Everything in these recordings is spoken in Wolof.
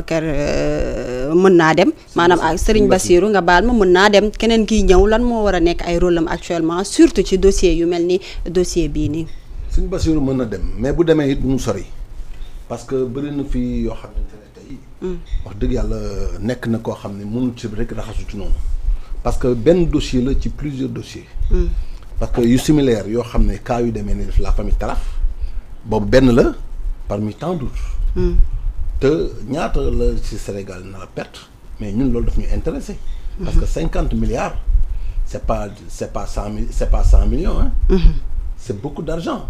Babacar mën naa dem maanaam ak Serigne Bassirou nga baal ma mën naa dem keneen kiy ñëw lan moo war a nekk ay rôle am actuellement surtout ci dossier yu mel ni dossier bii nii. Serigne Bassirou mën na dem mais bu demee it bu mu sori parce que bëri na fi yoo xamante ne tey. wax dëgg yàlla nekk na koo xam ne mënul ci rek raxasu ci noonu parce que benn dossier la ci plusieurs dossiers. parce que yu similaire yoo xam ne cas yu demee ni la famille Talaf boobu benn la parmi tant d'autres. te ñaata la ci Sénégal na la perte mais ñun loolu daf ñu intéressé. parce que 50 milliards c'est pas 100 millions hein. C'est beaucoup d'argent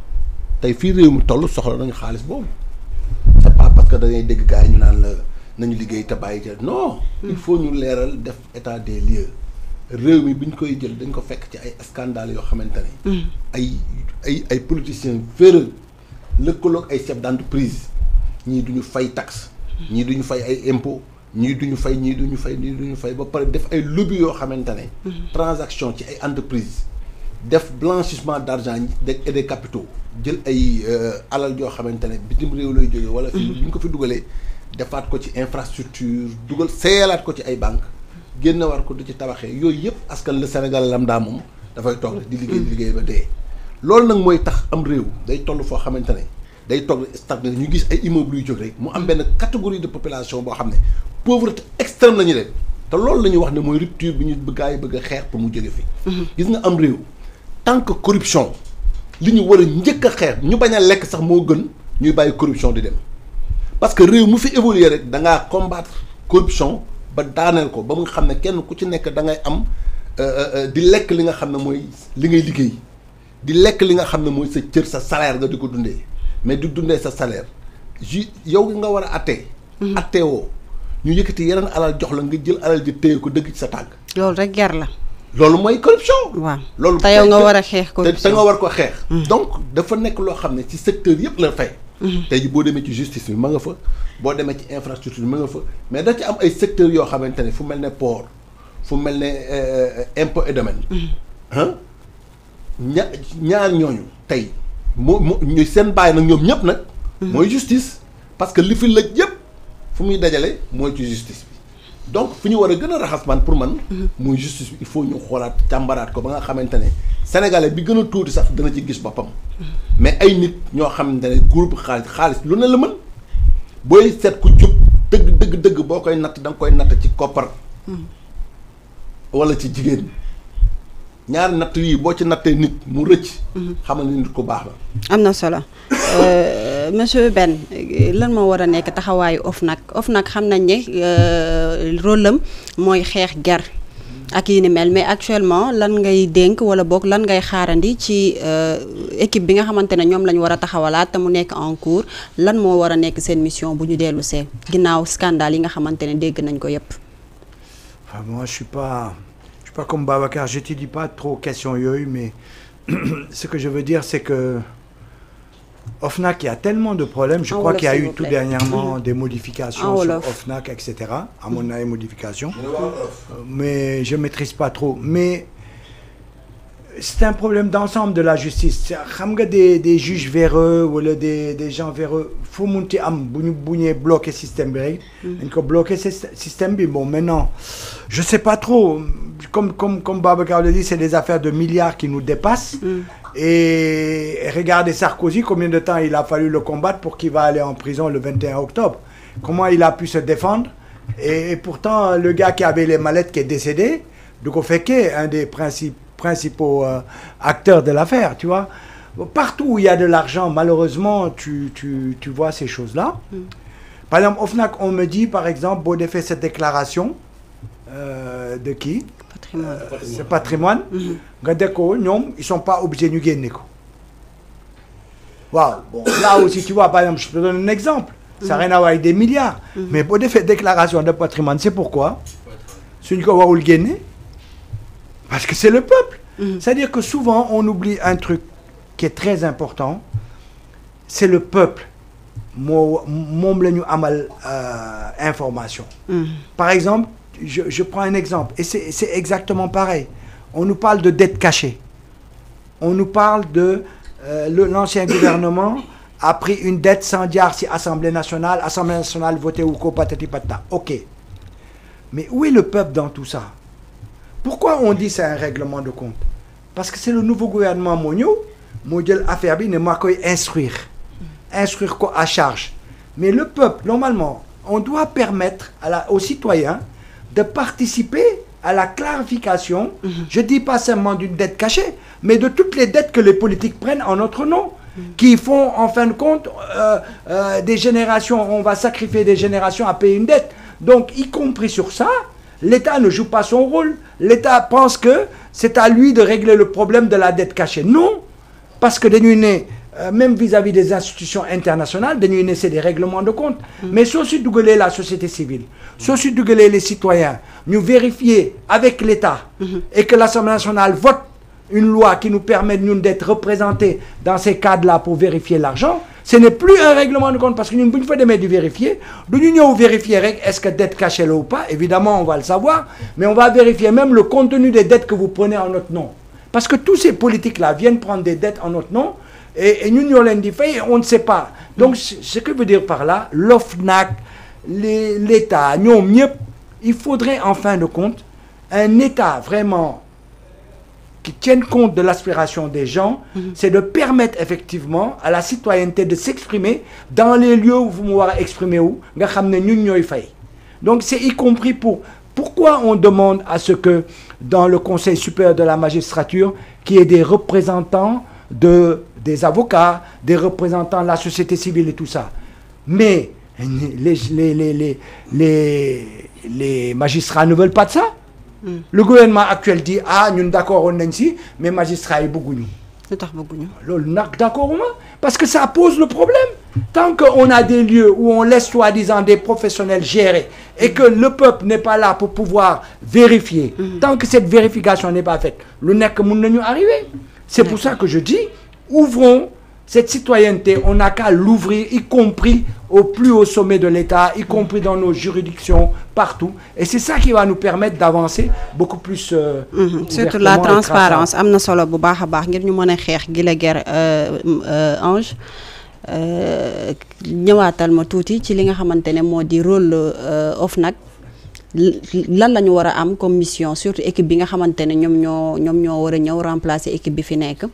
tey fii réew mi toll soxla nañu xaalis boobu c'est pas parce que da ngay dégg gars yi ñu naan la nañu liggéey te bàyyi te non. il faut ñu leeral def état des lieux réew mi bi ñu koy jël dañ ko fekk ci ay scandales yoo xamante ne. ay politiciens véreux lëkkaloog ay chefs d'entreprise ñii duñu fay taxe ñii duñu fay ay impôts ñii duñu fay ba pare def ay lobby yoo xamante ne. transaction ci ay entreprises def blanchissement d'argent et des capitaux jël ay alal yoo xamante ne bitim réew lay jógee wala fi bu ñu ko fi dugalee defaat ko ci infrastructure dugal seeyalaat ko ci ay banques génn war ko di ci tabaxee yooyu yëpp askan le Sénégal lambda moom dafay toog di liggéey ba dee loolu nag mooy tax am réew day toll foo xamante ne day toog stagné ñu gis ay immeubles yu jóg rek mu am benn catégorie de population boo xam ne pauvreté extrême la ñu leen te loolu la ñuy wax ne mooy rupture bi ñu bëgg a xeex pour mu jóge fi gis nga am réew tant que corruption li ñu war a njëkk a xeex ñu bañ a lekk sax moo gën ñuy bàyyi corruption di dem parce que réew mu fi évoluer rek da ngaa combattre corruption ba daaneel ko ba mu nga xam ne kenn ku ci nekk da ngay am di lekk li nga xam ne mooy li ngay liggéey di lekk li nga xam ne mooy sa cër sa salaire nga di ko dundee mais di dundee sa salaire yow nga war a attee attee woo ñu yëkkati yeneen alal jox la nga jël alal ji téye ko dëgg ci sa tàgg loolu rek ger la. loolu mooy corruption. waaw loolu te yow nga war a xeex corruption te nga war ko xeex. donc dafa nekk loo xam ne ci secteur yëpp la fay. tey ji boo demee ci justice bi ma nga fa boo demee ci infrastructure bi ma nga fa mais da ci am ay secteurs yoo xamante ne fu mel ne port fu mel ne impôt et domaine. ñaar ñooñu tey ñu seen bàyyi nag ñoom ñëpp nag. mooy justice parce que li fi lëj yëpp fu muy dajale mooy ci justice bi. donc fi ñu war a gën a raxas man pour man. muy justice bi il faut ñu xoolaat càmbaraat ko ba nga xamante ne sénégalais bi gën a tuuti sax dana ci gis boppam. mais ay nit ñoo xamante ne groupe xaalis lu ne la mën booy seet ku jub dëgg boo koy natt da nga koy natt ci koppar. wala ci jigéen ñaari natt yii boo ci nattee nit mu rëcc. xamal ni nit ku baax la. am na solo. Monsieur Ben lan moo war a nekk taxawaayu OFNAC xam nañ ne rôle am mooy xeex ger ak yi ni mel mais actuellement lan ngay dénk wala boog lan ngay xaarandi ci équipe bi nga xamante ne ñoom la ñu war a taxawalaat te mu nekk en cours lan moo war a nekk seen mission bu ñu dellu see ginnaaw scandale yi nga xamante ne dégg nañ ko yépp. Enfin, moi je suis pas comme Babacar, je te dis pas trop question yooyu mais ce que je veux dire c'est que OFNAC, il y a tellement de problèmes. Je crois qu'il y a eu tout dernièrement des modifications sur OFNAC, etc. À mon avis, modifications. Mais je ne maîtrise pas trop. Mais c'est un problème d'ensemble de la justice. Des juges véreux ou des gens véreux. Il faut monter à bloquer le système. Il faut bloquer ce système. Bon, maintenant, je ne sais pas trop. Comme Babacar le dit, c'est des affaires de milliards qui nous dépassent. Et regardez Sarkozy, combien de temps il a fallu le combattre pour qu'il va aller en prison le 21 octobre. Comment il a pu se défendre. Et pourtant, le gars qui avait les mallettes qui est décédé, donc on fait qu'un des principaux acteurs de l'affaire, tu vois. Partout où il y a de l'argent, malheureusement, tu vois ces choses-là. Par exemple, OFNAC, on me dit, par exemple, Baudé fait cette déclaration de qui? C'est patrimoine. Ils ne sont pas obligés de gagner. Wow. Bon, là aussi, tu vois, par exemple, je te donne un exemple. Ça n'a rien à voir avec des milliards. Mais Baudé fait déclaration de patrimoine, c'est pourquoi? C'est une gagner. Parce que c'est le peuple. C'est-à-dire que souvent, on oublie un truc qui est très important. C'est le peuple. Information. Par exemple, je prends un exemple, et c'est exactement pareil. On nous parle de dette cachée. On nous parle de l'ancien gouvernement a pris une dette sans dire si Assemblée nationale votée ou quoi, patati patata. Ok. Mais où est le peuple dans tout ça? Pourquoi on dit c'est un règlement de compte? Parce que c'est le nouveau gouvernement mondial affaire bi ne ma koy instruire quoi à charge. Mais le peuple, normalement, on doit permettre aux citoyens de participer à la clarification, je dis pas seulement d'une dette cachée, mais de toutes les dettes que les politiques prennent en notre nom, qui font en fin de compte des générations, on va sacrifier des générations à payer une dette. Donc, y compris sur ça, l'État ne joue pas son rôle. L'État pense que c'est à lui de régler le problème de la dette cachée. Non, parce que même vis-à-vis des institutions internationales, c'est des règlements de compte. Mais si on la société civile, si on les citoyens, nous vérifier avec l'État et que l'Assemblée nationale vote une loi qui nous permet d'être représentés dans ces cadres-là pour vérifier l'argent, ce n'est plus un règlement de compte parce que nous ne pouvons pas vérifier. Nous vérifier est-ce que dette cachée là ou pas. Évidemment, on va le savoir, mais on va vérifier même le contenu des dettes que vous prenez en notre nom. Parce que tous ces politiques-là viennent prendre des dettes en notre nom et nous, on ne sait pas. Donc, ce que veut dire par là, l'OFNAC, l'État, il faudrait en fin de compte un État vraiment qui tienne compte de l'aspiration des gens, c'est de permettre effectivement à la citoyenneté de s'exprimer dans les lieux où vous pouvez exprimer où, donc c'est y compris pourquoi on demande à ce que dans le Conseil supérieur de la magistrature, qu'il y ait des représentants des avocats, des représentants de la société civile et tout ça. Mais les magistrats ne veulent pas de ça. Le gouvernement actuel dit nous d'accord on est ici, mais magistrats yi bëgguñu. D'accord parce que ça pose le problème. Tant qu'on a des lieux où on laisse soi-disant des professionnels gérer et que le peuple n'est pas là pour pouvoir vérifier, tant que cette vérification n'est pas faite, le nek mun nañu arriver. C'est pour ça que je dis ouvrons cette citoyenneté, on n'a qu'à l'ouvrir, y compris au plus haut sommet de l'État, y compris dans nos juridictions, partout. Et c'est ça qui va nous permettre d'avancer beaucoup plus. Surtout la transparence. Amna solo bu baax a baax ngir ñu mën a xeex gi la guerre Ange ñëwaatal ma tuuti ci li nga xamante ne moo di rôle OFNAC lan la ñu war a am comme mission surtout équipe bi nga xamante ne ñoom ñoo war a ñëw remplacer équipe bi fi nekk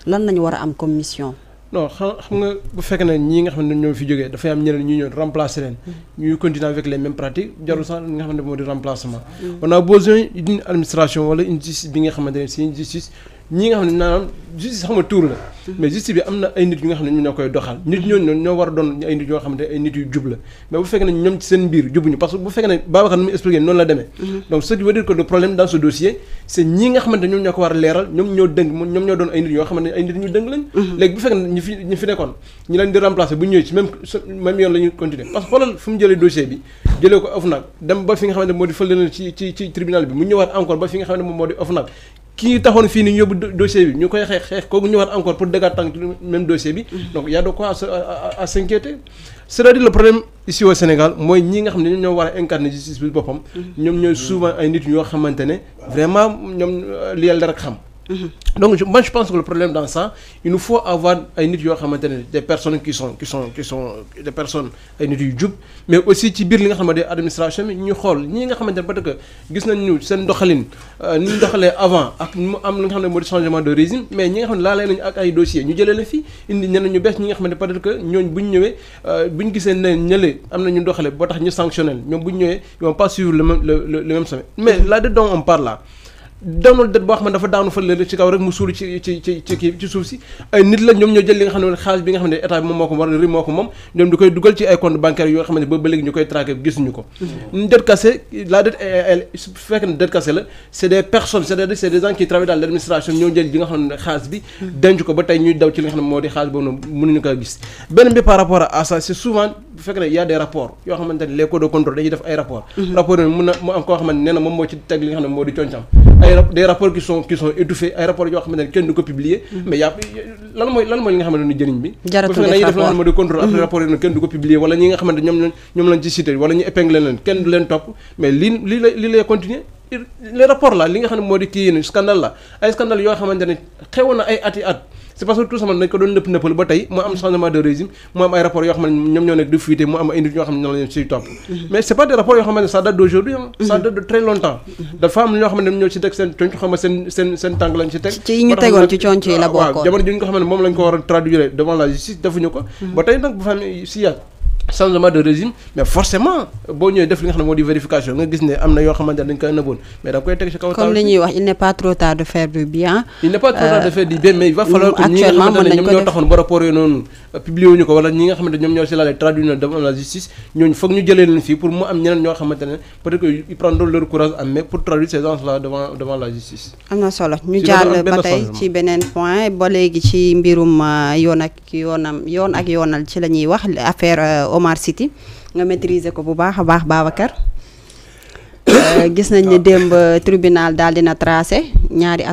lan la ñu war a am comme mission. Non, xam nga bu fekk na ñi nga xam ne ñoo fi jógee dafay am ñeneen ñu ñëw remplacer leen ñuy continuer avec les mêmes pratiques jarul sax nga xam ne moo di remplacement on a besoin d'une administration wala une justice bi nga xamante ne c'est une justice ñi nga xam ne naanaam justice xam nga tour la mais justice bi am na ay nit yu nga xam ne ñu ñoo koy doxal nit ñooñu ñoo war a doon ay nit yoo xamante ay nit yu jub la mais bu fekkee ne ñoom ci seen biir jubuñu parce que bu fekkee ne Babacar nu mu expliqué noonu la demee donc ce qui veut dire que le problème dans ce dossier c'est ñi nga xamante ñoom ñoo ko war a leeral ñoom ñoo dëng ñoom ñoo doon ay nit yoo xamante ne ay nit ñu dëng lañ léegi bu fekkee ne ñi fi nekkoon ñi leen di remplacer bu ñëwee ci même yoon la ñuy continuer parce que xoolal fu mu jëlee dossier bi jëlee ko OFNAC dem ba fi nga xamante moo di fële na ci tribunal bi mu ñëwaat encore ba fi nga xamante moom moo di OFNAC kii taxoon fii ni ñu yóbbu dossier bi ñu koy xeex kooku ñëwaat encore pour dëggaat tànk même dossier bi donc y a de quoi à s'inquiéter c'est-à-dire le problème ici au Sénégal mooy ñi nga xam ne ñoom ñoo war a incarner justice bi boppam ñoom ñooy souvent ay nit yoo xamante ne vraiment ñoom li yàlla rek xam donc moi je pense que le problème dans ça il nous faut avoir ay nit yoo xamante ne des personnes qui sont des personnes ay nit yu jub mais aussi ci biir li nga xamante ne administration bi ñu xool ñi nga xamante ne peut-être que gis nañu seen doxalin ni ñu doxalee avant ak mu am li nga xam ne moo di changement de régime mais ñi nga xam ne laalee nañu ak ay dossiers ñu jëlee la fii indi ñeneen ñu bees ñi nga xamante ne peut-être que ñooñ bu ñu ñëwee bu ñu gisee ne ñële am na ñu doxalee boo tax ñu sanctionnel ñoom bu ñu ñëwee ils vont pas suivre le même sommet mais là dedans on parle là daanul det boo xam ne dafa daanu fële ci kaw rek mu suulu ci suuf si ay nit la ñoom ñoo jël li nga xam ne xaalis bi nga xam ne état bi moom moo ko war a moo ko moom ñoom di koy dugal ci ay compte bancaire yoo xam ne ba léegi ñu koy traquer gisuñu ko dette cassée la dette su fekkee ne dette cassée la c'est des personnes c'est-à-dire c'est des gens qui travaillent dans l'administration ñoo jël li nga xam ne xaalis bi denc ko ba tey ñuy daw ci li nga xam ne moo di xaalis boobu noonu mënuñu ko gis beneen bi par rapport à ça c'est souvent bu fekkee ne y a des rapports yoo xamante ne les codes de contrôle dañuy def ay rapports rapport yooyu mun na mu am koo xamante ne nee na moom moo ci teg li nga xam ne moo di concam des rapports qui sont étouffés ay rapports yoo xamante ne kenn du ko publier mais yaa lan mooy li nga xamante ne njëriñ bi bu fekkee nañuy def la nga xam ne di contrôle après rapport yi kenn du ko publier wala ñi nga xamante ñoom lañ ci cité wala ñu épinglé leen kenn du leen topp mais lii lay continuer les rapports là li nga xam ne moo di kii yéen scandale la ay scandale yoo xamante ne xewoon na ay at c'est parce que tout simplement dañ ko doon nëppal ba tey mu am changement de régime mu am ay rapports yoo xam ne ñoom ñoo nekk di fuité mu am ay nit ñoo xam ne ñoo leen siy topp mais c'est pas des rapports yoo xam ne ça date d'aujourd'hui ça date de très longtemps dafa am ñoo xam ne ñoo ci teg seen conc xam ne seen tànk lañ ci teg ci ñu tegoon ci conc yi la bokkoon waaw jamono ji nga xam ne moom lañ ko war a traduire devant la justice defuñu ko ba tey nag bu fa amee si yàgg changement de régime mais forcément boo ñëwee def li nga xam ne moo di vérification nga gis ne am na yoo xamante ne dañ koy nëbboon mais da nga koy teg ci kaw comme li ñuy wax il n'est pas trop tard de faire du bien. il n'est pas trop tard de faire du bien mais il va falloir que ñi nga xamante ne ñoom ñoo taxoon ba rapport yooyu noonu publié wuñu ko wala ñi nga xamante ne ñoom ñoo si laale traduit na devant la justice ñooñu foog ñu jëlee leen fii pour mu am ñeneen ñoo xamante ne peut-être que ils prendront leur courage en main pour traduire ces gens-là devant la justice. am na solo ñu jàll ba tey ci beneen point ba léegi ci mbirum yoon ak yoonal ci la ñuy wax affaire Omar City nga maîtriser ko bu baax a baax Babacar gis nañ ne démb tribunal daal dina tracé ñaari at